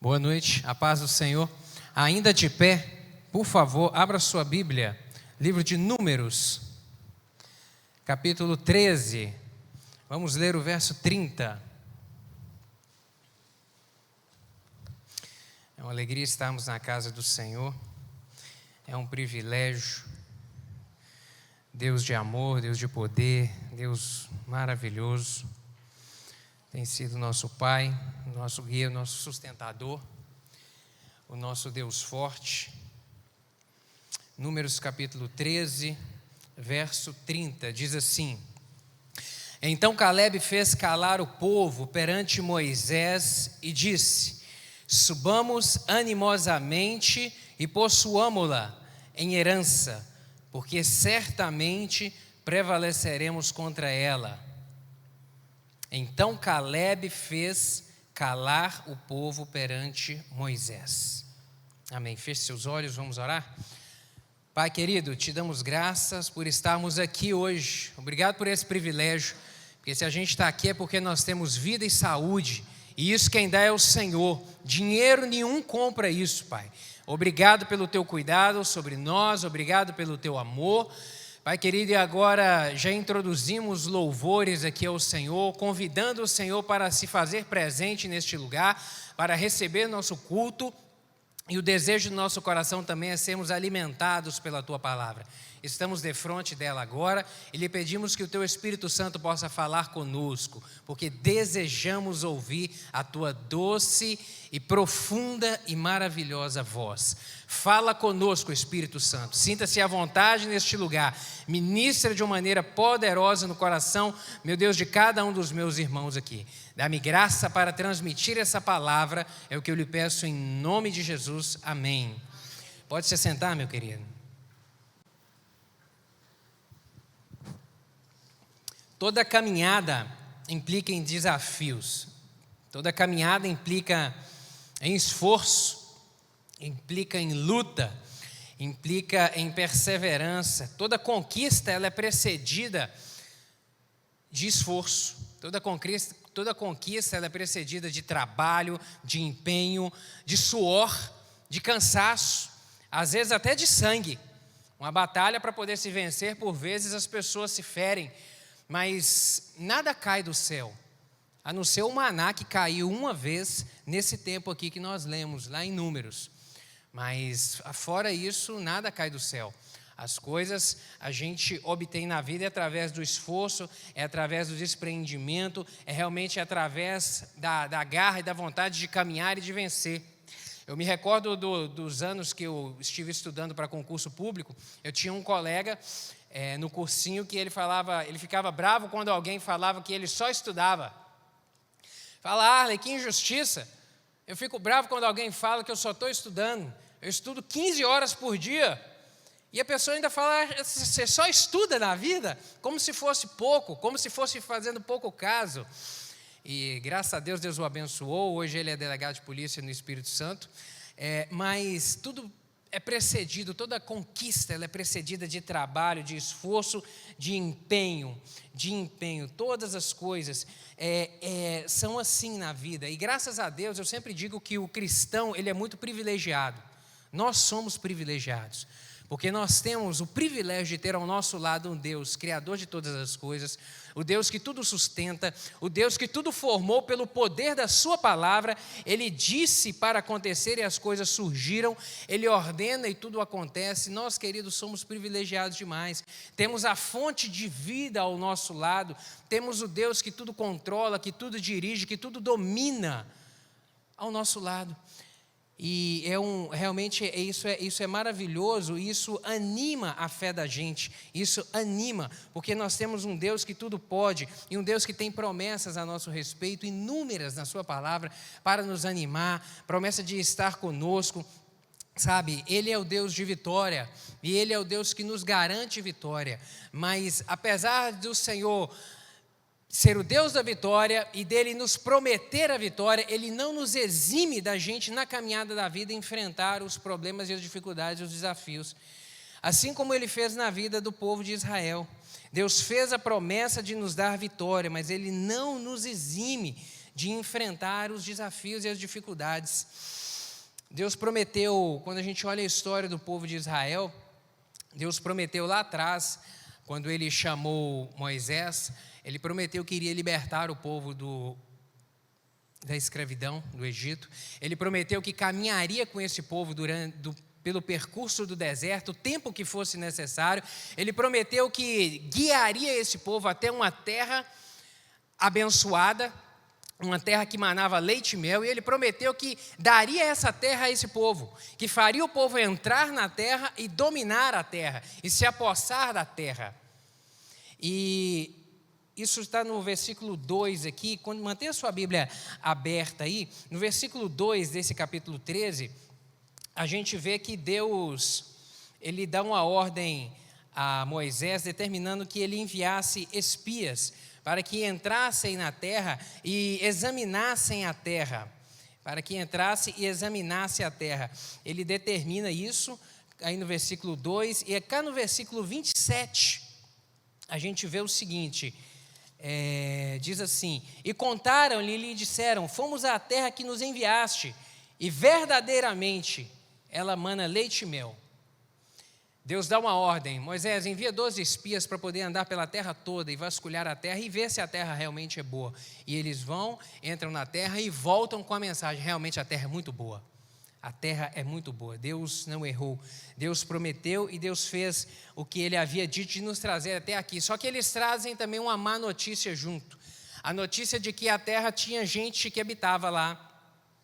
Boa noite, a paz do Senhor. Ainda de pé, por favor, abra sua Bíblia, livro de Números, capítulo 13. Vamos ler o verso 30. É uma alegria estarmos na casa do Senhor. É um privilégio. Deus de amor, Deus de poder, Deus maravilhoso. Tem sido nosso Pai, nosso guia, nosso sustentador, o nosso Deus forte. Números capítulo 13, verso 30, diz assim: Então Caleb fez calar o povo perante Moisés e disse: Subamos animosamente e possuamo-la em herança, porque certamente prevaleceremos contra ela. Então Caleb fez calar o povo perante Moisés. Amém. Feche seus olhos, vamos orar? Pai querido, te damos graças por estarmos aqui hoje. Obrigado por esse privilégio, porque se a gente está aqui é porque nós temos vida e saúde, e isso quem dá é o Senhor. Dinheiro nenhum compra isso, Pai. Obrigado pelo teu cuidado sobre nós, obrigado pelo teu amor. Pai querido, e agora já introduzimos louvores aqui ao Senhor, convidando o Senhor para se fazer presente neste lugar, para receber nosso culto, e o desejo do nosso coração também é sermos alimentados pela Tua Palavra. Estamos defronte dela agora e lhe pedimos que o Teu Espírito Santo possa falar conosco, porque desejamos ouvir a Tua doce e profunda e maravilhosa voz. Fala conosco, Espírito Santo, sinta-se à vontade neste lugar, ministra de uma maneira poderosa no coração, meu Deus, de cada um dos meus irmãos aqui. Dá-me graça para transmitir essa palavra, é o que eu lhe peço em nome de Jesus, amém. Pode se sentar, meu querido. Toda caminhada implica em desafios, toda caminhada implica em esforço, implica em luta, implica em perseverança. Toda conquista ela é precedida de esforço, toda conquista ela é precedida de trabalho, de empenho, de suor, de cansaço, às vezes até de sangue. Uma batalha para poder se vencer, por vezes as pessoas se ferem, mas nada cai do céu, a não ser o maná que caiu uma vez nesse tempo aqui que nós lemos, lá em Números. Mas fora isso, nada cai do céu. As coisas a gente obtém na vida através do esforço, é através do desprendimento, é realmente através da garra e da vontade de caminhar e de vencer. Eu me recordo dos anos que eu estive estudando para concurso público. Eu tinha um colega no cursinho que ele ficava bravo quando alguém falava que ele só estudava. Fala, Arley, que injustiça. Eu fico bravo quando alguém fala que eu só estou estudando. Eu estudo 15 horas por dia. E a pessoa ainda fala, você só estuda na vida? Como se fosse pouco, como se fosse fazendo pouco caso. E graças a Deus, Deus o abençoou. Hoje ele é delegado de polícia no Espírito Santo. Mas tudo é precedido, toda conquista ela é precedida de trabalho, de esforço, de empenho. Todas as coisas são assim na vida. E graças a Deus, eu sempre digo que o cristão ele é muito privilegiado. Nós somos privilegiados, porque nós temos o privilégio de ter ao nosso lado um Deus, Criador de todas as coisas, o Deus que tudo sustenta, o Deus que tudo formou pelo poder da sua palavra. Ele disse para acontecer e as coisas surgiram, Ele ordena e tudo acontece. Nós, queridos, somos privilegiados demais, temos a fonte de vida ao nosso lado, temos o Deus que tudo controla, que tudo dirige, que tudo domina ao nosso lado. E realmente isso é maravilhoso, isso anima a fé da gente, isso anima, porque nós temos um Deus que tudo pode, e um Deus que tem promessas a nosso respeito, inúmeras na sua palavra, para nos animar, promessa de estar conosco, sabe? Ele é o Deus de vitória, e Ele é o Deus que nos garante vitória, mas apesar do Senhor ser o Deus da vitória e dele nos prometer a vitória, ele não nos exime da gente na caminhada da vida enfrentar os problemas e as dificuldades e os desafios. Assim como ele fez na vida do povo de Israel. Deus fez a promessa de nos dar vitória, mas ele não nos exime de enfrentar os desafios e as dificuldades. Deus prometeu, quando a gente olha a história do povo de Israel, Deus prometeu lá atrás, quando Ele chamou Moisés, Ele prometeu que iria libertar o povo da escravidão do Egito. Ele prometeu que caminharia com esse povo pelo percurso do deserto, o tempo que fosse necessário. Ele prometeu que guiaria esse povo até uma terra abençoada, uma terra que manava leite e mel, e Ele prometeu que daria essa terra a esse povo, que faria o povo entrar na terra e dominar a terra, e se apossar da terra. E isso está no versículo 2 aqui, mantenha a sua Bíblia aberta aí, no versículo 2 desse capítulo 13, a gente vê que Deus, Ele dá uma ordem a Moisés, determinando que ele enviasse espias, para que entrassem na terra e examinassem a terra, para que entrasse e examinasse a terra. Ele determina isso aí no versículo 2, e cá no versículo 27, a gente vê o seguinte, diz assim: e contaram-lhe e lhe disseram, fomos à terra que nos enviaste, e verdadeiramente ela mana leite e mel. Deus dá uma ordem: Moisés, envia 12 espias para poder andar pela terra toda e vasculhar a terra e ver se a terra realmente é boa. E eles vão, entram na terra e voltam com a mensagem: realmente a terra é muito boa. A terra é muito boa. Deus não errou. Deus prometeu e Deus fez o que Ele havia dito de nos trazer até aqui. Só que eles trazem também uma má notícia junto. A notícia de que a terra tinha gente que habitava lá,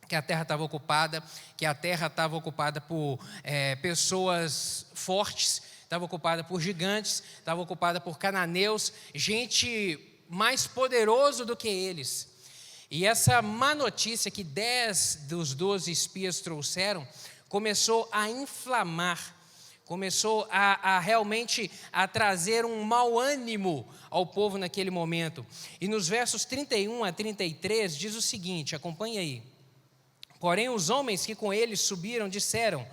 que a terra estava ocupada, que a terra estava ocupada por pessoas fortes, estava ocupada por gigantes, estava ocupada por cananeus, gente mais poderoso do que eles. E essa má notícia que 10 dos 12 espias trouxeram, começou a inflamar, começou a realmente a trazer um mau ânimo ao povo naquele momento. E nos versos 31 a 33 diz o seguinte, acompanhe aí: porém os homens que com eles subiram disseram,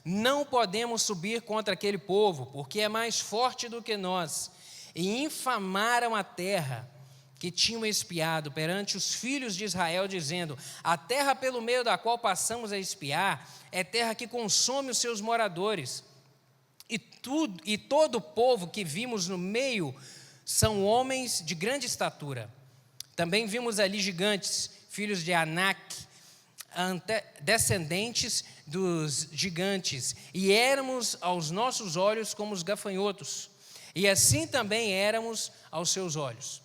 não podemos subir contra aquele povo, porque é mais forte do que nós, e infamaram a terra que tinham espiado perante os filhos de Israel, dizendo, a terra pelo meio da qual passamos a espiar, é terra que consome os seus moradores, e todo o povo que vimos no meio são homens de grande estatura. Também vimos ali gigantes, filhos de Anak, descendentes dos gigantes, e éramos aos nossos olhos como os gafanhotos, e assim também éramos aos seus olhos.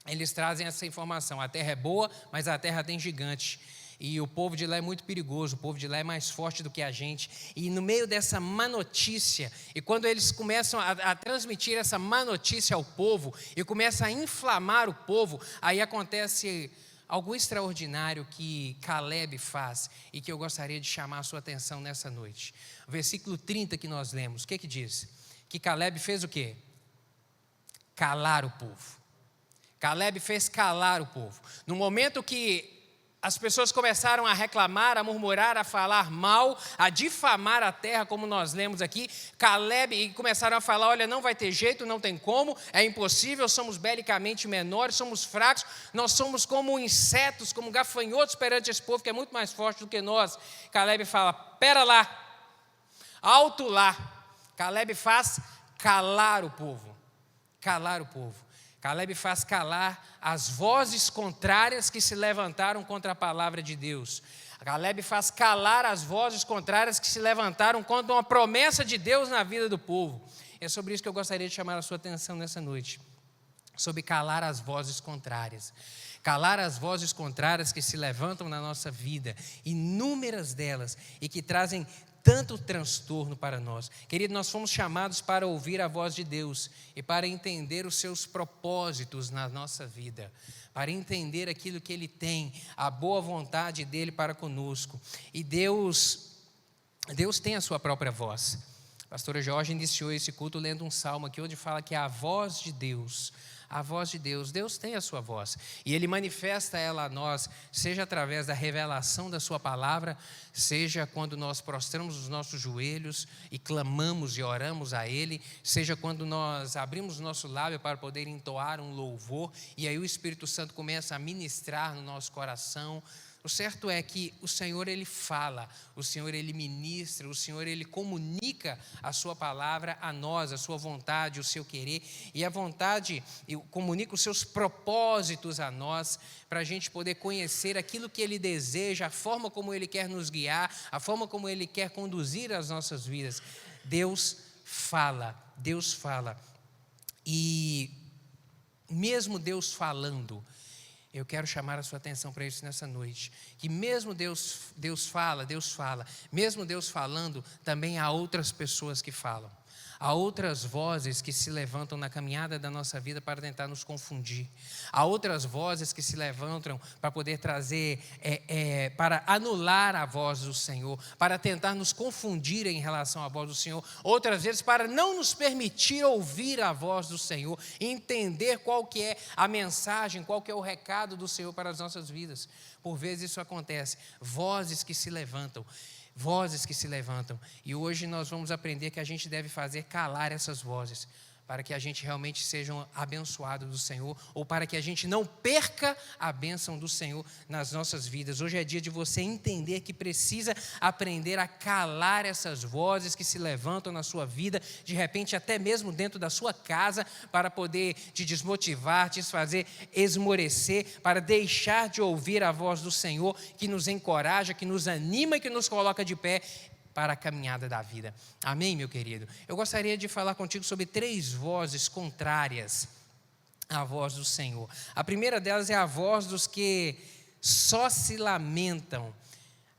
Eles trazem essa informação: a terra é boa, mas a terra tem gigante, e o povo de lá é muito perigoso, o povo de lá é mais forte do que a gente. E no meio dessa má notícia, e quando eles começam a transmitir essa má notícia ao povo, e começam a inflamar o povo, aí acontece algo extraordinário que Caleb faz, e que eu gostaria de chamar a sua atenção nessa noite. O versículo 30 que nós lemos, o que diz? Que Caleb fez o quê? Calar o povo. Caleb fez calar o povo. No momento que as pessoas começaram a reclamar, a murmurar, a falar mal, a difamar a terra, como nós lemos aqui, Caleb, e começaram a falar, olha, não vai ter jeito, não tem como, é impossível, somos belicamente menores, somos fracos, nós somos como insetos, como gafanhotos perante esse povo que é muito mais forte do que nós. Caleb fala, pera lá, alto lá. Caleb faz calar o povo, calar o povo. Caleb faz calar as vozes contrárias que se levantaram contra a palavra de Deus. Caleb faz calar as vozes contrárias que se levantaram contra uma promessa de Deus na vida do povo. É sobre isso que eu gostaria de chamar a sua atenção nessa noite. Sobre calar as vozes contrárias. Calar as vozes contrárias que se levantam na nossa vida, inúmeras delas, e que trazem tanto transtorno para nós. Querido, nós fomos chamados para ouvir a voz de Deus e para entender os seus propósitos na nossa vida, para entender aquilo que Ele tem, a boa vontade dEle para conosco. E Deus tem a sua própria voz. A pastora Jorge iniciou esse culto lendo um salmo aqui, onde fala que a voz de Deus, a voz de Deus. Deus tem a sua voz e Ele manifesta ela a nós, seja através da revelação da sua palavra, seja quando nós prostramos os nossos joelhos e clamamos e oramos a Ele, seja quando nós abrimos o nosso lábio para poder entoar um louvor e aí o Espírito Santo começa a ministrar no nosso coração. O certo é que o Senhor, Ele fala, o Senhor, Ele ministra, o Senhor, Ele comunica a sua palavra a nós, a sua vontade, o seu querer, e a vontade, comunica os seus propósitos a nós, para a gente poder conhecer aquilo que Ele deseja, a forma como Ele quer nos guiar, a forma como Ele quer conduzir as nossas vidas. Deus fala, e mesmo Deus falando, eu quero chamar a sua atenção para isso nessa noite, que mesmo Deus fala, mesmo Deus falando, também há outras pessoas que falam, há outras vozes que se levantam na caminhada da nossa vida para tentar nos confundir, há outras vozes que se levantam para poder trazer, para anular a voz do Senhor, para tentar nos confundir em relação à voz do Senhor, outras vezes para não nos permitir ouvir a voz do Senhor, entender qual que é a mensagem, qual que é o recado do Senhor para as nossas vidas. Por vezes isso acontece, vozes que se levantam, e hoje nós vamos aprender que a gente deve fazer calar essas vozes, para que a gente realmente seja abençoado do Senhor, ou para que a gente não perca a bênção do Senhor nas nossas vidas. Hoje é dia de você entender que precisa aprender a calar essas vozes que se levantam na sua vida, de repente até mesmo dentro da sua casa, para poder te desmotivar, te fazer esmorecer, para deixar de ouvir a voz do Senhor, que nos encoraja, que nos anima e que nos coloca de pé para a caminhada da vida. Amém, meu querido? Eu gostaria de falar contigo sobre 3 vozes contrárias à voz do Senhor. A primeira delas é a voz dos que só se lamentam,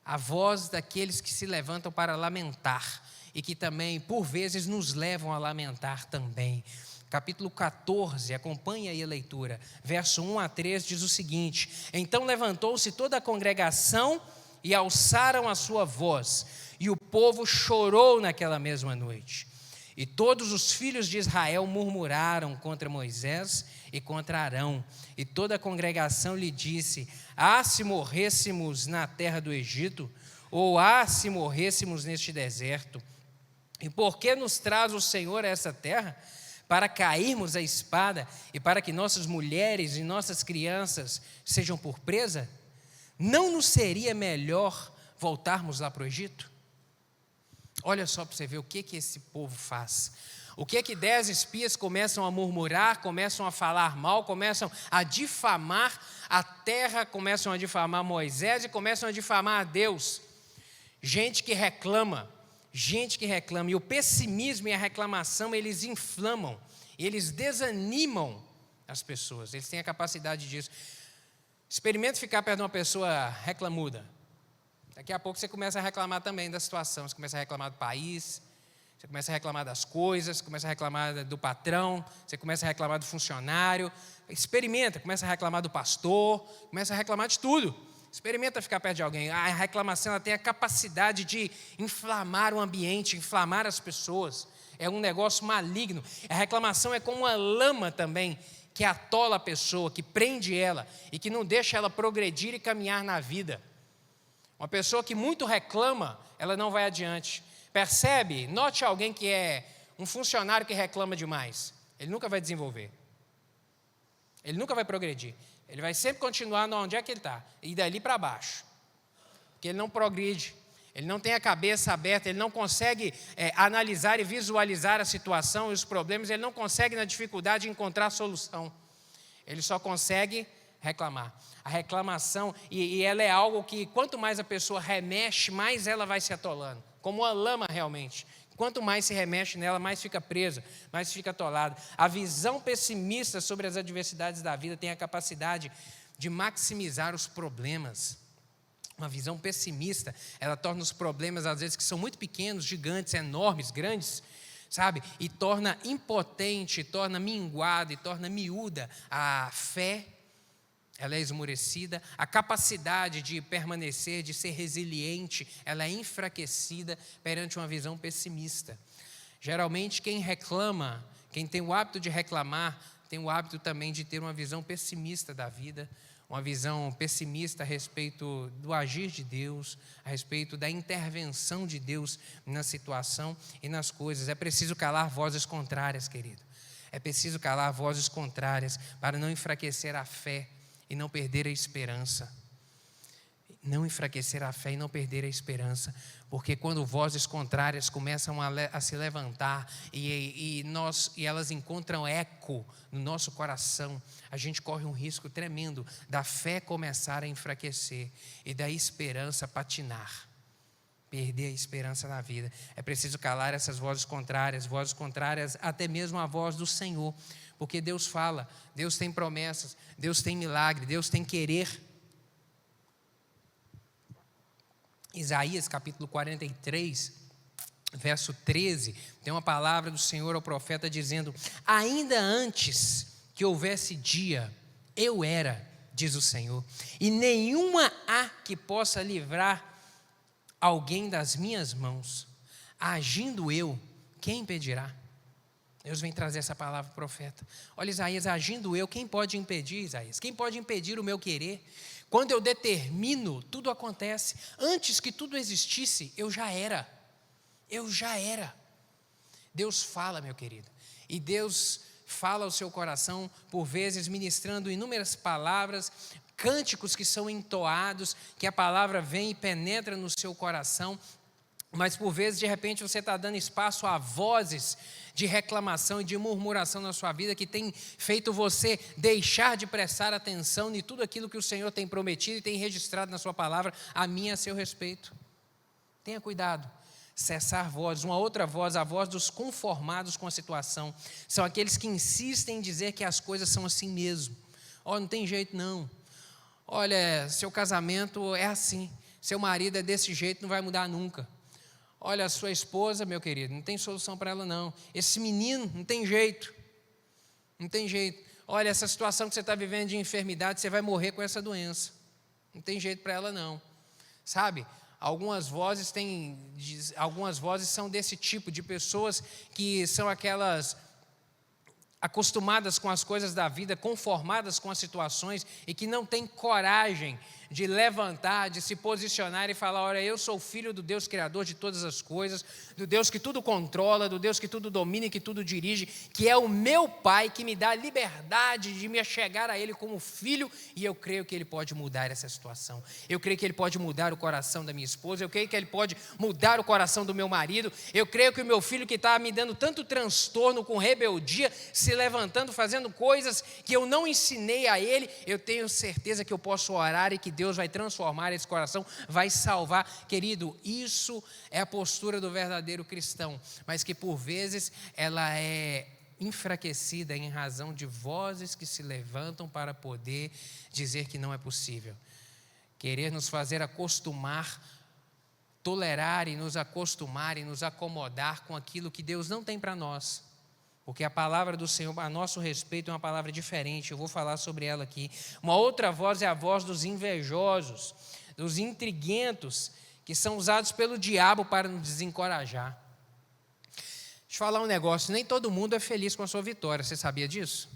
a voz daqueles que se levantam para lamentar e que também, por vezes, nos levam a lamentar também. Capítulo 14, acompanha aí a leitura, verso 1 a 3 diz o seguinte: Então levantou-se toda a congregação e alçaram a sua voz, e o povo chorou naquela mesma noite. E todos os filhos de Israel murmuraram contra Moisés e contra Arão. E toda a congregação lhe disse: se morrêssemos na terra do Egito, ou se morrêssemos neste deserto. E por que nos traz o Senhor a essa terra? Para cairmos à espada e para que nossas mulheres e nossas crianças sejam por presa? Não nos seria melhor voltarmos lá para o Egito? Olha só para você ver o que esse povo faz. O que 10 espias começam a murmurar, começam a falar mal, começam a difamar a terra, começam a difamar Moisés e começam a difamar a Deus. Gente que reclama. E o pessimismo e a reclamação, eles inflamam, eles desanimam as pessoas. Eles têm a capacidade disso. Experimenta ficar perto de uma pessoa reclamuda. Daqui a pouco você começa a reclamar também da situação, você começa a reclamar do país, você começa a reclamar das coisas, você começa a reclamar do patrão, você começa a reclamar do funcionário. Experimenta, começa a reclamar do pastor, começa a reclamar de tudo. Experimenta ficar perto de alguém. A reclamação ela tem a capacidade de inflamar o ambiente, inflamar as pessoas. É um negócio maligno. A reclamação é como uma lama também, que atola a pessoa, que prende ela e que não deixa ela progredir e caminhar na vida. Uma pessoa que muito reclama, ela não vai adiante. Percebe? Note alguém que é um funcionário que reclama demais. Ele nunca vai desenvolver. Ele nunca vai progredir. Ele vai sempre continuar onde é que ele está, e dali para baixo. Porque ele não progride, ele não tem a cabeça aberta, ele não consegue analisar e visualizar a situação e os problemas, ele não consegue na dificuldade encontrar solução. Ele só consegue reclamar. A reclamação, e ela é algo que quanto mais a pessoa remexe, mais ela vai se atolando. Como uma lama realmente. Quanto mais se remexe nela, mais fica presa, mais fica atolada. A visão pessimista sobre as adversidades da vida tem a capacidade de maximizar os problemas. Uma visão pessimista, ela torna os problemas, às vezes, que são muito pequenos, gigantes, enormes, grandes, sabe? E torna impotente, torna minguada e torna miúda a fé. Ela é esmorecida, a capacidade de permanecer, de ser resiliente, ela é enfraquecida perante uma visão pessimista. Geralmente quem reclama, quem tem o hábito de reclamar, tem o hábito também de ter uma visão pessimista da vida, uma visão pessimista a respeito do agir de Deus, a respeito da intervenção de Deus na situação e nas coisas. É preciso calar vozes contrárias, querido. É preciso calar vozes contrárias para não enfraquecer a fé e não perder a esperança. Não enfraquecer a fé e não perder a esperança, porque quando vozes contrárias começam a se levantar e elas encontram eco no nosso coração, a gente corre um risco tremendo da fé começar a enfraquecer e da esperança patinar, perder a esperança na vida. É preciso calar essas vozes contrárias até mesmo a voz do Senhor, porque Deus fala, Deus tem promessas, Deus tem milagre, Deus tem querer. Isaías capítulo 43, verso 13, tem uma palavra do Senhor ao profeta dizendo: ainda antes que houvesse dia, eu era, diz o Senhor, e nenhuma há que possa livrar alguém das minhas mãos. Agindo eu, quem impedirá? Deus vem trazer essa palavra para o profeta. Olha, Isaías, agindo eu, quem pode impedir, Isaías? Quem pode impedir o meu querer? Quando eu determino, tudo acontece. Antes que tudo existisse, eu já era. Eu já era. Deus fala, meu querido. E Deus fala ao seu coração, por vezes ministrando inúmeras palavras, cânticos que são entoados, que a palavra vem e penetra no seu coração. Mas por vezes, de repente, você está dando espaço a vozes de reclamação e de murmuração na sua vida que tem feito você deixar de prestar atenção em tudo aquilo que o Senhor tem prometido e tem registrado na sua palavra a mim e a seu respeito. Tenha cuidado. Cessar vozes. Uma outra voz, a voz dos conformados com a situação. São aqueles que insistem em dizer que as coisas são assim mesmo. Não tem jeito não. Olha, seu casamento é assim. Seu marido é desse jeito, não vai mudar nunca. Olha, a sua esposa, meu querido, não tem solução para ela não. Esse menino, não tem jeito. Não tem jeito. Olha, essa situação que você está vivendo de enfermidade, você vai morrer com essa doença. Não tem jeito para ela não. Sabe, algumas vozes são desse tipo, de pessoas que são aquelas acostumadas com as coisas da vida, conformadas com as situações e que não têm coragem de levantar, de se posicionar e falar: olha, eu sou filho do Deus Criador de todas as coisas, do Deus que tudo controla, do Deus que tudo domina e que tudo dirige, que é o meu Pai, que me dá a liberdade de me achegar a Ele como filho, e eu creio que Ele pode mudar essa situação. Eu creio que Ele pode mudar o coração da minha esposa, eu creio que Ele pode mudar o coração do meu marido, eu creio que o meu filho que está me dando tanto transtorno com rebeldia, se levantando, fazendo coisas que eu não ensinei a ele, eu tenho certeza que eu posso orar e que Deus vai transformar esse coração, vai salvar. Querido, isso é a postura do verdadeiro cristão, mas que por vezes ela é enfraquecida em razão de vozes que se levantam para poder dizer que não é possível. Querer nos fazer acostumar, tolerar e nos acostumar e nos acomodar com aquilo que Deus não tem para nós. Porque a palavra do Senhor a nosso respeito é uma palavra diferente, eu vou falar sobre ela aqui. Uma outra voz é a voz dos invejosos, dos intriguentos, que são usados pelo diabo para nos desencorajar. Deixa eu falar um negócio, nem todo mundo é feliz com a sua vitória, você sabia disso?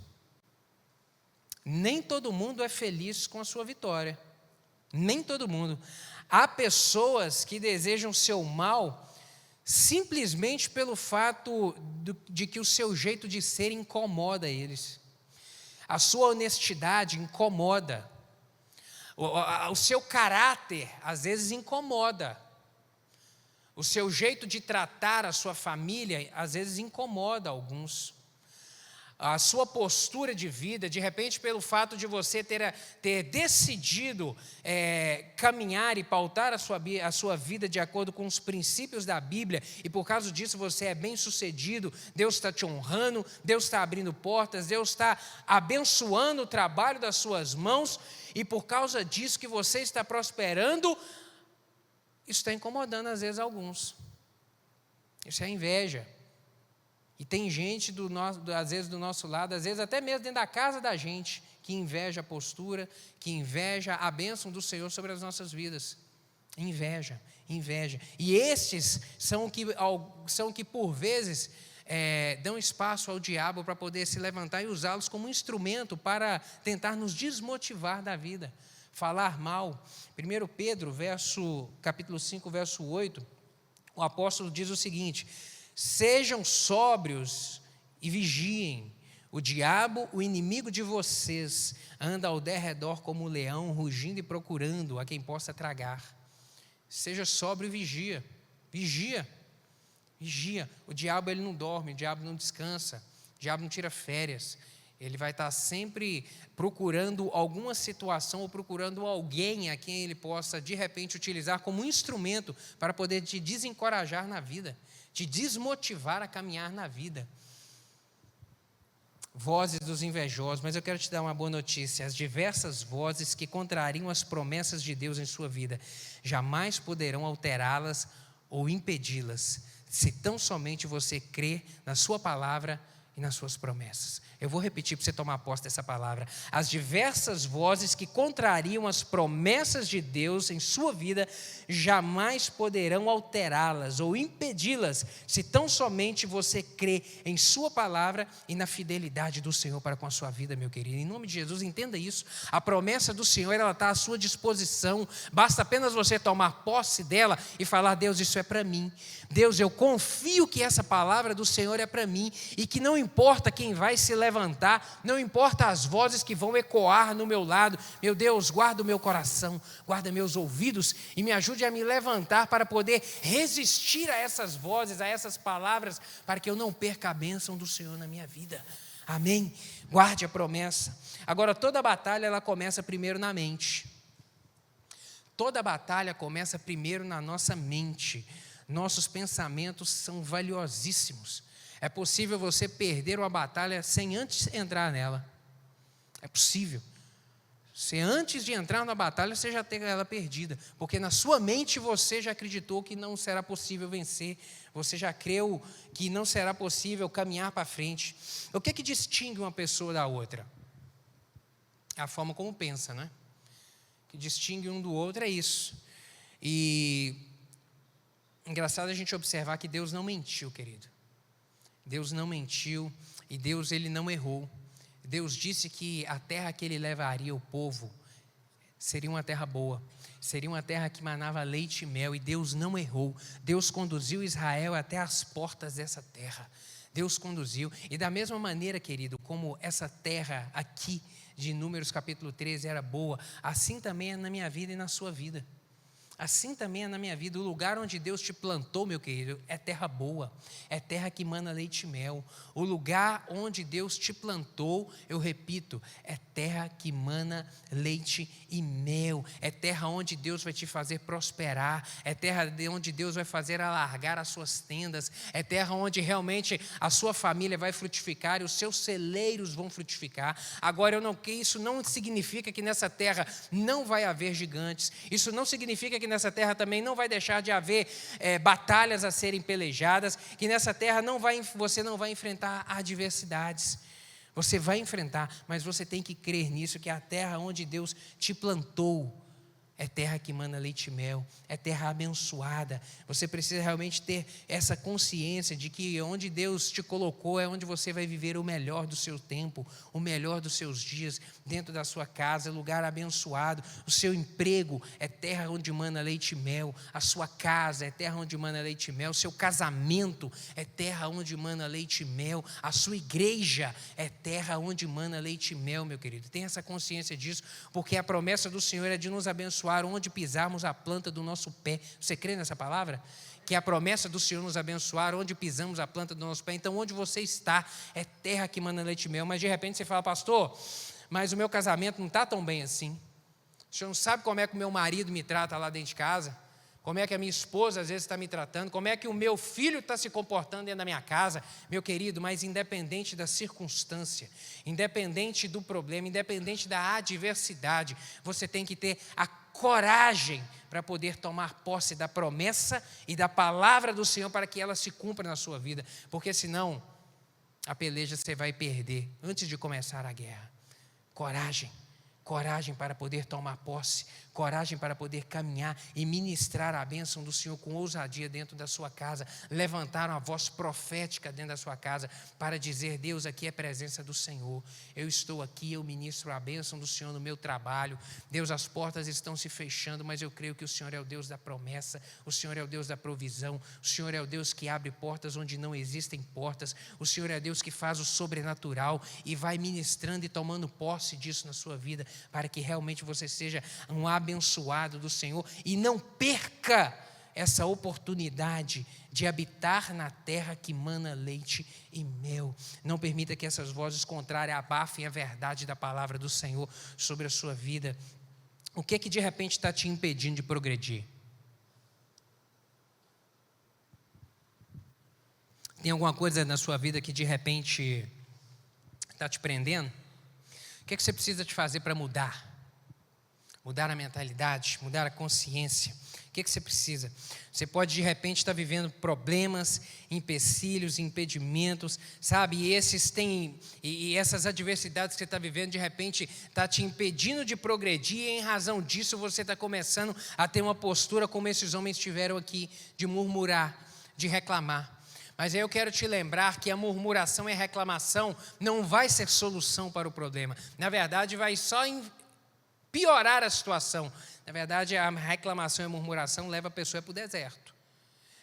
Nem todo mundo é feliz com a sua vitória, nem todo mundo. Há pessoas que desejam seu mal simplesmente pelo fato de que o seu jeito de ser incomoda eles. A sua honestidade incomoda. O seu caráter, às vezes, incomoda. O seu jeito de tratar a sua família, às vezes, incomoda alguns. A sua postura de vida, de repente, pelo fato de você ter decidido caminhar e pautar a sua vida de acordo com os princípios da Bíblia, e por causa disso você é bem-sucedido, Deus está te honrando, Deus está abrindo portas, Deus está abençoando o trabalho das suas mãos, e por causa disso que você está prosperando, isso está incomodando às vezes alguns. Isso é inveja. E tem gente, às vezes do nosso lado, às vezes até mesmo dentro da casa da gente, que inveja a postura, que inveja a bênção do Senhor sobre as nossas vidas. Inveja. E estes são que por vezes dão espaço ao diabo para poder se levantar e usá-los como instrumento para tentar nos desmotivar da vida, falar mal. 1 Pedro, capítulo 5, verso 8, o apóstolo diz o seguinte: sejam sóbrios e vigiem. O diabo, o inimigo de vocês, anda ao derredor como um leão, rugindo e procurando a quem possa tragar. Seja sóbrio e vigia. Vigia. Vigia. O diabo, ele não dorme, o diabo não descansa, o diabo não tira férias. Ele vai estar sempre procurando alguma situação ou procurando alguém a quem ele possa, de repente, utilizar como instrumento para poder te desencorajar na vida, te desmotivar a caminhar na vida. Vozes dos invejosos, mas eu quero te dar uma boa notícia: as diversas vozes que contrariam as promessas de Deus em sua vida jamais poderão alterá-las ou impedi-las, se tão somente você crer na sua palavra e nas suas promessas. Eu vou repetir para você tomar posse dessa palavra. As diversas vozes que contrariam as promessas de Deus em sua vida jamais poderão alterá-las ou impedi-las, se tão somente você crê em sua palavra e na fidelidade do Senhor para com a sua vida, meu querido. Em nome de Jesus, entenda isso. A promessa do Senhor, ela está à sua disposição. Basta apenas você tomar posse dela e falar: Deus, isso é para mim. Deus, eu confio que essa palavra do Senhor é para mim, e que não importa quem vai se levantar, não importa as vozes que vão ecoar no meu lado, meu Deus, guarda o meu coração, guarda meus ouvidos e me ajude a me levantar para poder resistir a essas vozes, a essas palavras, para que eu não perca a bênção do Senhor na minha vida. Amém? Guarde a promessa. Agora, toda batalha, ela começa primeiro na mente. Toda batalha começa primeiro na nossa mente. Nossos pensamentos são valiosíssimos. É possível você perder uma batalha sem antes entrar nela. É possível. Se antes de entrar na batalha, você já tem ela perdida. Porque na sua mente você já acreditou que não será possível vencer. Você já creu que não será possível caminhar para frente. O que distingue uma pessoa da outra? A forma como pensa, né? O que distingue um do outro é isso. E engraçado a gente observar que Deus não mentiu, querido. Deus não mentiu e Deus, ele não errou. Deus disse que a terra que ele levaria o povo seria uma terra boa, seria uma terra que manava leite e mel, e Deus não errou. Deus conduziu Israel até as portas dessa terra. Deus conduziu, e da mesma maneira, querido, como essa terra aqui de Números capítulo 13 era boa, assim também é na minha vida e na sua vida. Assim também é na minha vida. O lugar onde Deus te plantou, meu querido, é terra boa, é terra que mana leite e mel. O lugar onde Deus te plantou, eu repito, é terra que mana leite e mel. É terra onde Deus vai te fazer prosperar, é terra onde Deus vai fazer alargar as suas tendas, é terra onde realmente a sua família vai frutificar e os seus celeiros vão frutificar. Agora, isso não significa que nessa terra não vai haver gigantes, isso não significa que nessa terra também não vai deixar de haver batalhas a serem pelejadas, que nessa terra você não vai enfrentar adversidades. Você vai enfrentar, mas você tem que crer nisso, que a terra onde Deus te plantou é terra que mana leite e mel, é terra abençoada. Você precisa realmente ter essa consciência de que onde Deus te colocou é onde você vai viver o melhor do seu tempo, o melhor dos seus dias, dentro da sua casa, lugar abençoado. O seu emprego é terra onde mana leite e mel, a sua casa é terra onde mana leite e mel, o seu casamento é terra onde mana leite e mel, a sua igreja é terra onde mana leite e mel, meu querido. Tenha essa consciência disso, porque a promessa do Senhor é de nos abençoar onde pisarmos a planta do nosso pé. Você crê nessa palavra? Que a promessa do Senhor nos abençoar onde pisamos a planta do nosso pé. Então, onde você está é terra que mana leite e mel. Mas de repente você fala: pastor, mas o meu casamento não está tão bem assim. O senhor não sabe como é que o meu marido me trata lá dentro de casa? Como é que a minha esposa às vezes está me tratando? Como é que o meu filho está se comportando dentro da minha casa? Meu querido, mas independente da circunstância, independente do problema, independente da adversidade, você tem que ter a coragem para poder tomar posse da promessa e da palavra do Senhor para que ela se cumpra na sua vida, porque senão a peleja você vai perder antes de começar a guerra. Coragem, coragem para poder tomar posse, coragem para poder caminhar e ministrar a bênção do Senhor com ousadia dentro da sua casa, levantaram a voz profética dentro da sua casa para dizer: Deus, aqui é a presença do Senhor, eu estou aqui, eu ministro a bênção do Senhor no meu trabalho. Deus, as portas estão se fechando, mas eu creio que o Senhor é o Deus da promessa, o Senhor é o Deus da provisão, o Senhor é o Deus que abre portas onde não existem portas, o Senhor é Deus que faz o sobrenatural e vai ministrando e tomando posse disso na sua vida, para que realmente você seja um abençoado do Senhor e não perca essa oportunidade de habitar na terra que mana leite e mel. Não permita que essas vozes contrárias abafem a verdade da palavra do Senhor sobre a sua vida. O que é que de repente está te impedindo de progredir? Tem alguma coisa na sua vida que de repente está te prendendo? O que é que você precisa de fazer para mudar? Mudar a mentalidade, mudar a consciência. O que é que você precisa? Você pode de repente estar vivendo problemas, empecilhos, impedimentos, sabe? E essas adversidades que você está vivendo de repente está te impedindo de progredir, e em razão disso você está começando a ter uma postura como esses homens tiveram aqui, de murmurar, de reclamar. Mas aí eu quero te lembrar que a murmuração e a reclamação não vai ser solução para o problema. Na verdade, vai só piorar a situação. Na verdade, a reclamação e a murmuração leva a pessoa para o deserto.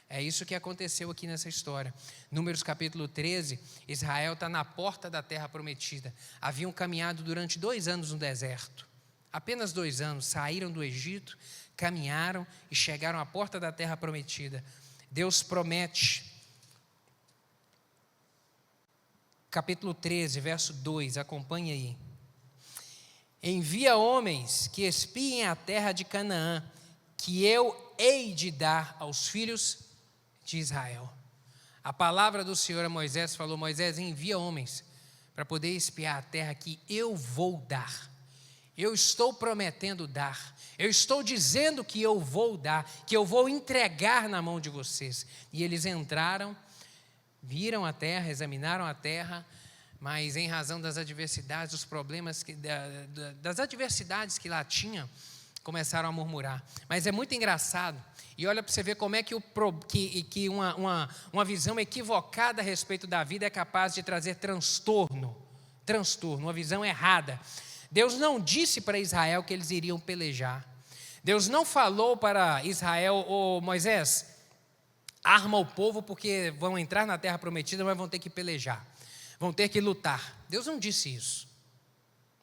É isso que aconteceu aqui nessa história. Números capítulo 13, Israel está na porta da terra prometida. Haviam caminhado durante 2 anos no deserto. Apenas 2 anos. Saíram do Egito, caminharam e chegaram à porta da terra prometida. Deus promete. Capítulo 13, verso 2, acompanhe aí. Envia homens que espiem a terra de Canaã, que eu hei de dar aos filhos de Israel. A palavra do Senhor a Moisés falou: Moisés, envia homens para poder espiar a terra que eu vou dar. Eu estou prometendo dar. Eu estou dizendo que eu vou dar, que eu vou entregar na mão de vocês. E eles entraram, viram a terra, examinaram a terra, mas em razão das adversidades, dos problemas, das adversidades que lá tinham, começaram a murmurar. Mas é muito engraçado, e olha para você ver como é que uma visão equivocada a respeito da vida é capaz de trazer transtorno, uma visão errada. Deus não disse para Israel que eles iriam pelejar. Deus não falou para Israel: ô Moisés, arma o povo porque vão entrar na terra prometida, mas vão ter que pelejar, vão ter que lutar. Deus não disse isso.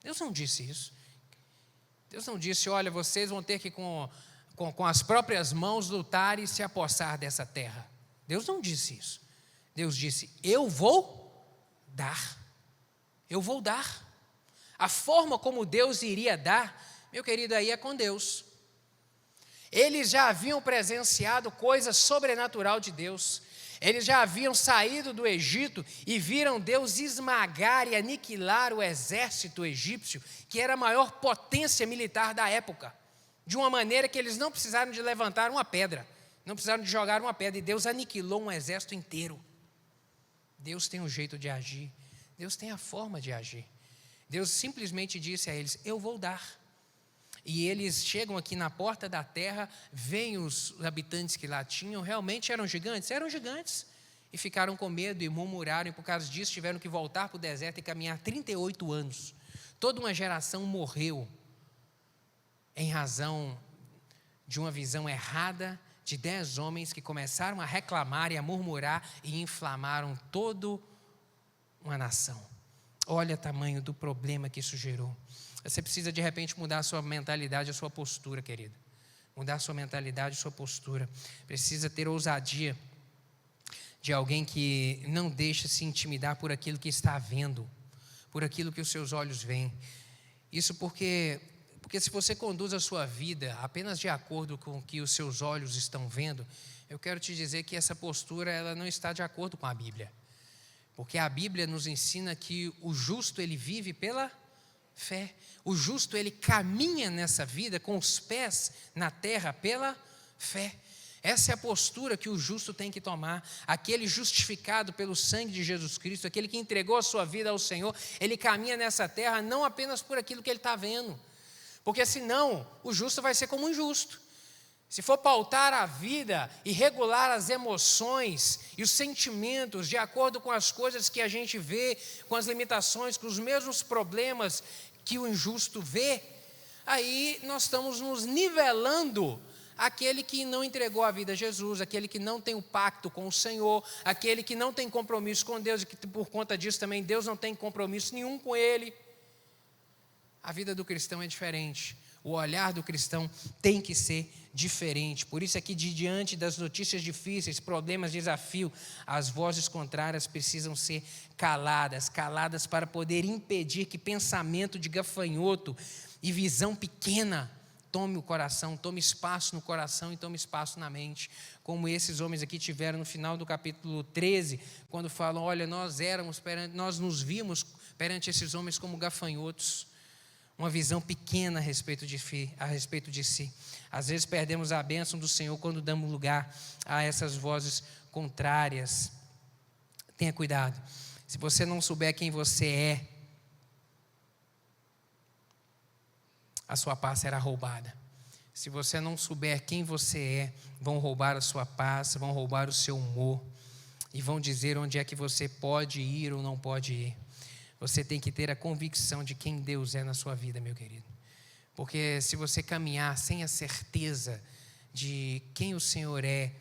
Deus não disse isso. Deus não disse: olha, vocês vão ter que com as próprias mãos lutar e se apossar dessa terra. Deus não disse isso. Deus disse: eu vou dar. Eu vou dar. A forma como Deus iria dar, meu querido, aí é com Deus. Eles já haviam presenciado coisa sobrenatural de Deus. Eles já haviam saído do Egito e viram Deus esmagar e aniquilar o exército egípcio, que era a maior potência militar da época, de uma maneira que eles não precisaram de levantar uma pedra, não precisaram de jogar uma pedra, e Deus aniquilou um exército inteiro. Deus tem um jeito de agir, Deus tem a forma de agir. Deus simplesmente disse a eles: eu vou dar. E eles chegam aqui na porta da terra, veem os habitantes que lá tinham, realmente eram gigantes, e ficaram com medo e murmuraram, e por causa disso tiveram que voltar para o deserto e caminhar 38 anos. Toda uma geração morreu em razão de uma visão errada de 10 homens que começaram a reclamar e a murmurar e inflamaram toda uma nação. Olha o tamanho do problema que isso gerou. Você precisa de repente mudar a sua mentalidade, a sua postura, querido. Mudar a sua mentalidade, a sua postura. Precisa ter ousadia de alguém que não deixa se intimidar por aquilo que está vendo, por aquilo que os seus olhos veem. Isso porque se você conduz a sua vida apenas de acordo com o que os seus olhos estão vendo, eu quero te dizer que essa postura ela não está de acordo com a Bíblia. Porque a Bíblia nos ensina que o justo ele vive pela fé. O justo ele caminha nessa vida com os pés na terra pela fé. Essa é a postura que o justo tem que tomar. Aquele justificado pelo sangue de Jesus Cristo, aquele que entregou a sua vida ao Senhor, ele caminha nessa terra não apenas por aquilo que ele está vendo, Porque senão o justo vai ser como um injusto. Se for pautar a vida e regular as emoções e os sentimentos de acordo com as coisas que a gente vê, com as limitações, com os mesmos problemas que o injusto vê, aí nós estamos nos nivelando aquele que não entregou a vida a Jesus, aquele que não tem o pacto com o Senhor, aquele que não tem compromisso com Deus e que por conta disso também Deus não tem compromisso nenhum com ele. A vida do cristão é diferente. O olhar do cristão tem que ser diferente. Por isso aqui, diante das notícias difíceis, problemas, desafios, as vozes contrárias precisam ser caladas para poder impedir que pensamento de gafanhoto e visão pequena tome o coração, tome espaço no coração e tome espaço na mente, como esses homens aqui tiveram no final do capítulo 13, quando falam, olha, nós nos vimos perante esses homens como gafanhotos. Uma visão pequena a respeito de si. Às vezes perdemos a bênção do Senhor quando damos lugar a essas vozes contrárias. Tenha cuidado. Se você não souber quem você é, a sua paz será roubada. Se você não souber quem você é, vão roubar a sua paz, vão roubar o seu humor e vão dizer onde é que você pode ir ou não pode ir. Você tem que ter a convicção de quem Deus é na sua vida, meu querido. Porque se você caminhar sem a certeza de quem o Senhor é,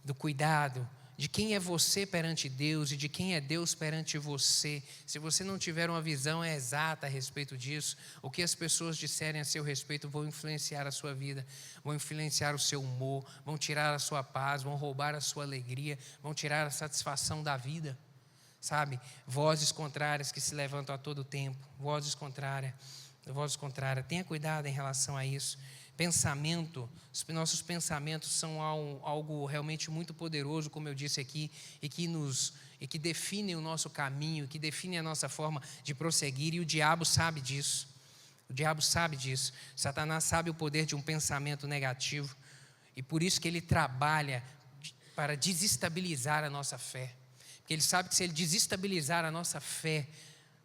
do cuidado, de quem é você perante Deus e de quem é Deus perante você, se você não tiver uma visão exata a respeito disso, o que as pessoas disserem a seu respeito vão influenciar a sua vida, vão influenciar o seu humor, vão tirar a sua paz, vão roubar a sua alegria, vão tirar a satisfação da vida. Sabe, vozes contrárias que se levantam a todo tempo, vozes contrárias, tenha cuidado em relação a isso. Os nossos pensamentos são algo realmente muito poderoso, como eu disse aqui, e que definem o nosso caminho, que definem a nossa forma de prosseguir, e o diabo sabe disso, Satanás sabe o poder de um pensamento negativo, e por isso que ele trabalha para desestabilizar a nossa fé. Porque ele sabe que se ele desestabilizar a nossa fé,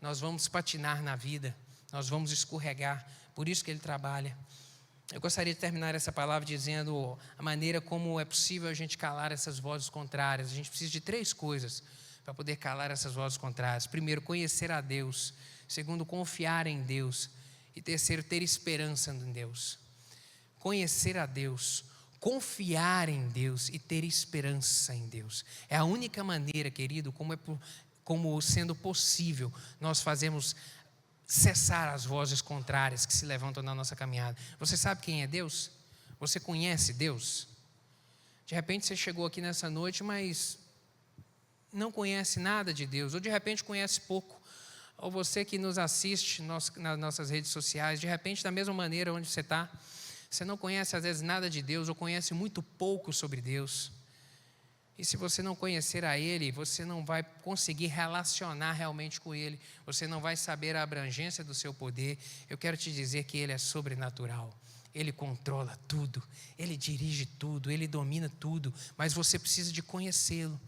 nós vamos patinar na vida, nós vamos escorregar, por isso que ele trabalha. Eu gostaria de terminar essa palavra dizendo a maneira como é possível a gente calar essas vozes contrárias. A gente precisa de 3 coisas para poder calar essas vozes contrárias. Primeiro, conhecer a Deus. Segundo, confiar em Deus. E terceiro, ter esperança em Deus. Conhecer a Deus, confiar em Deus e ter esperança em Deus. É a única maneira, querido, como sendo possível, nós fazemos cessar as vozes contrárias que se levantam na nossa caminhada. Você sabe quem é Deus? Você conhece Deus? De repente você chegou aqui nessa noite, mas não conhece nada de Deus, ou de repente conhece pouco. Ou você que nos assiste nas nossas redes sociais, de repente da mesma maneira onde você está, você não conhece às vezes nada de Deus, ou conhece muito pouco sobre Deus. E se você não conhecer a Ele, você não vai conseguir relacionar realmente com Ele. Você não vai saber a abrangência do seu poder. Eu quero te dizer que Ele é sobrenatural. Ele controla tudo, Ele dirige tudo, Ele domina tudo. Mas você precisa de conhecê-lo.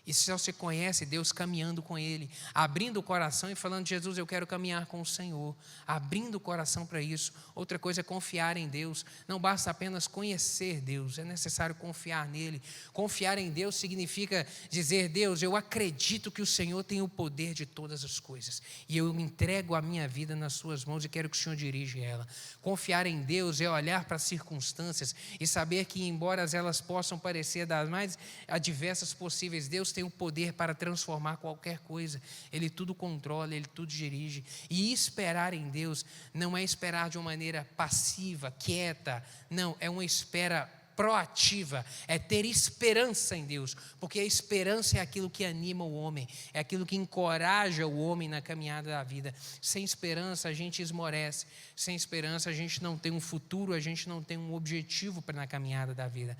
E só se conhece Deus caminhando com Ele, abrindo o coração e falando, Jesus, eu quero caminhar com o Senhor, abrindo o coração para isso. Outra coisa é confiar em Deus. Não basta apenas conhecer Deus, é necessário confiar nele. Confiar em Deus significa dizer, Deus, eu acredito que o Senhor tem o poder de todas as coisas, e eu entrego a minha vida nas suas mãos e quero que o Senhor dirija ela. Confiar em Deus é olhar para as circunstâncias e saber que, embora elas possam parecer das mais adversas possíveis, Deus tem o poder para transformar qualquer coisa. Ele tudo controla, Ele tudo dirige. E esperar em Deus não é esperar de uma maneira passiva, quieta. Não, é uma espera proativa, é ter esperança em Deus, porque a esperança é aquilo que anima o homem, é aquilo que encoraja o homem na caminhada da vida. Sem esperança a gente esmorece, sem esperança a gente não tem um futuro, a gente não tem um objetivo na caminhada da vida.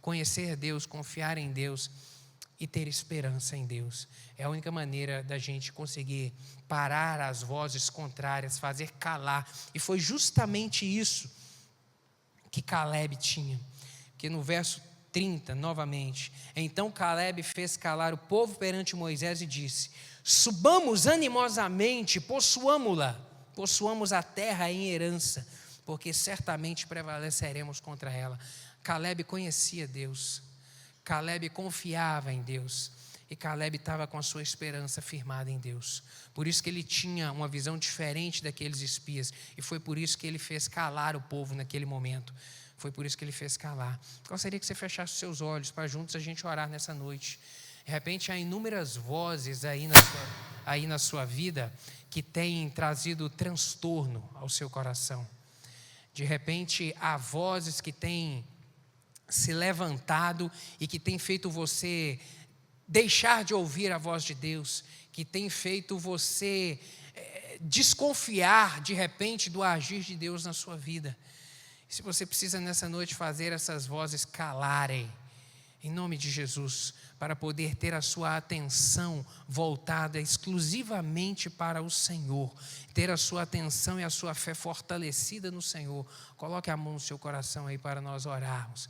Conhecer Deus, confiar em Deus e ter esperança em Deus é a única maneira da gente conseguir parar as vozes contrárias, fazer calar. E foi justamente isso que Caleb tinha. Porque no verso 30, novamente, então Caleb fez calar o povo perante Moisés e disse, subamos animosamente, possuamo-la, possuamos a terra em herança, porque certamente prevaleceremos contra ela. Caleb conhecia Deus, Caleb confiava em Deus, e Caleb estava com a sua esperança firmada em Deus. Por isso que ele tinha uma visão diferente daqueles espias, e foi por isso que ele fez calar o povo naquele momento. Foi por isso que ele fez calar. Gostaria que você fechasse os seus olhos para juntos a gente orar nessa noite. De repente há inúmeras vozes aí na sua vida que têm trazido transtorno ao seu coração. De repente há vozes que têm se levantado e que têm feito você deixar de ouvir a voz de Deus, que têm feito você desconfiar de repente do agir de Deus na sua vida. Se você precisa nessa noite fazer essas vozes calarem, em nome de Jesus, para poder ter a sua atenção voltada exclusivamente para o Senhor, ter a sua atenção e a sua fé fortalecida no Senhor, coloque a mão no seu coração aí para nós orarmos.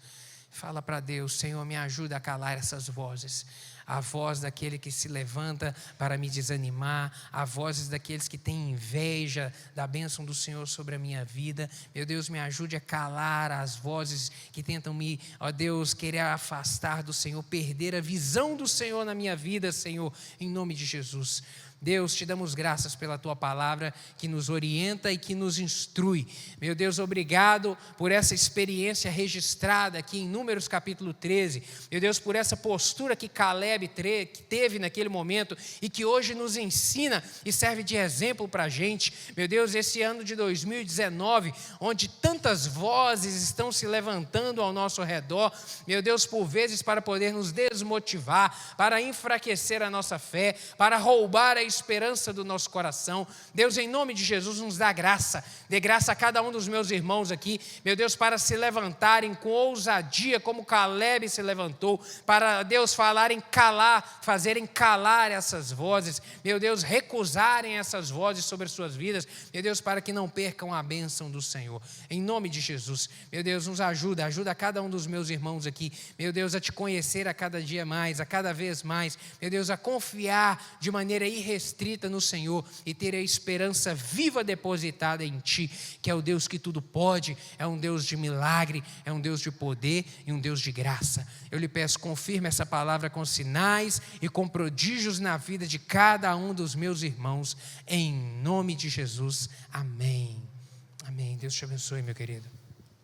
Fala para Deus: Senhor, me ajuda a calar essas vozes. A voz daquele que se levanta para me desanimar, a vozes daqueles que têm inveja da bênção do Senhor sobre a minha vida. Meu Deus, me ajude a calar as vozes que tentam me, ó Deus, querer afastar do Senhor, perder a visão do Senhor na minha vida, Senhor, em nome de Jesus. Deus, te damos graças pela tua palavra que nos orienta e que nos instrui. Meu Deus, obrigado por essa experiência registrada aqui em Números capítulo 13. Meu Deus, por essa postura que Caleb teve naquele momento e que hoje nos ensina e serve de exemplo para a gente. Meu Deus, esse ano de 2019, onde tantas vozes estão se levantando ao nosso redor, meu Deus, por vezes para poder nos desmotivar, para enfraquecer a nossa fé, para roubar a esperança do nosso coração. Deus, em nome de Jesus, nos dá graça. Dê graça a cada um dos meus irmãos aqui, meu Deus, para se levantarem com ousadia, como Caleb se levantou, para, Deus, falarem calar, fazerem calar essas vozes, meu Deus, recusarem essas vozes sobre as suas vidas, meu Deus, para que não percam a bênção do Senhor. Em nome de Jesus, meu Deus, nos ajuda a cada um dos meus irmãos aqui, meu Deus, a te conhecer a cada dia mais, a cada vez mais, meu Deus, a confiar de maneira irrestrita no Senhor e ter a esperança viva depositada em Ti, que é o Deus que tudo pode, é um Deus de milagre, é um Deus de poder e um Deus de graça. Eu lhe peço, confirme essa palavra com sinais e com prodígios na vida de cada um dos meus irmãos, em nome de Jesus. Amém. Amém. Deus te abençoe, meu querido.